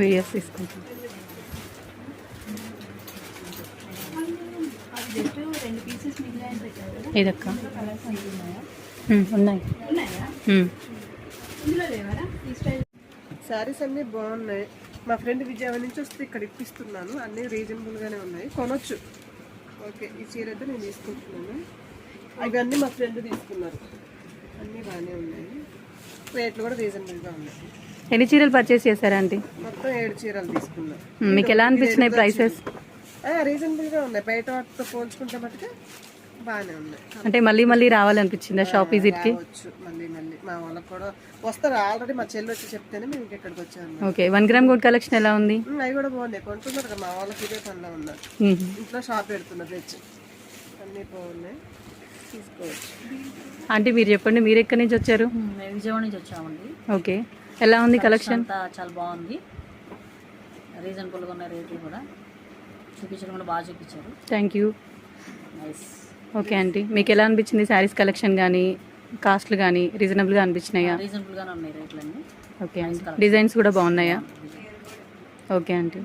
Videos తీసుకుంటాం. ఇదక్క ఉన్నాయి. శారీస్ అన్నీ బాగున్నాయి. మా ఫ్రెండ్ విజయవాడ నుంచి వస్తే ఇక్కడ ఇప్పిస్తున్నాను. అన్నీ రీజనబుల్గానే ఉన్నాయి, కొనొచ్చు. ఓకే, ఈ చీర అయితే నేను తీసుకుంటున్నాను. ఇవన్నీ మా ఫ్రెండ్ తీసుకున్నారు. అన్నీ బాగానే ఉన్నాయి, రేట్లు కూడా రీజనబుల్గా ఉన్నాయి. ఎన్ని చీరలు పర్చేస్ చేశారా ఆంటీ? మొత్తం 7 చీరలు తీసుకున్నాను. మీకు ఎలా అనిపించినాయి ప్రైసెస్? రీజనబుల్గా ఉన్నాయి, బయట వాటితో పోల్చుకుంటే మటుకు బాగానే ఉన్నాయి. అంటే మళ్ళీ మళ్ళీ రావాలనిపించిందా షాప్ విజిట్కి? మళ్ళీ మళ్ళీ మా వాళ్ళకి కూడా వస్తారు. ఆల్రెడీ మా చెల్లి వచ్చి చెప్తేనే మేము ఇక్కడికి వచ్చాము. ఓకే, 1 గ్రామ్ గోల్డ్ కలెక్షన్ ఎలా ఉంది? అవి కూడా బాగున్నాయి, కొంటున్నారు కదా మా వాళ్ళకి. ఇదే పనిలో ఉన్నారు, ఇంట్లో షాప్ పెడుతున్నారు తెచ్చి. అన్నీ బాగున్నాయి, తీసుకోవచ్చు. ఆంటీ మీరు చెప్పండి, మీరు ఎక్కడి నుంచి వచ్చారు? మేము విజయవాడ నుంచి వచ్చామండి. ఓకే, ఎలా ఉంది కలెక్షన్? చాలా బాగుంది, రీజనబుల్గా ఉన్న రేట్లు కూడా చూపించడం కూడా బాగా చూపించారు. Thank you. Nice. Okay aunty, మీకు ఎలా అనిపించింది? శారీస్ కలెక్షన్ కానీ కాస్ట్లు కానీ రీజనబుల్గా అనిపించినాయా? రీజనబుల్గానే ఉన్నాయి రేట్లన్నీ. ఓకే ఆంటీ, డిజైన్స్ కూడా బాగున్నాయా? Okay aunty.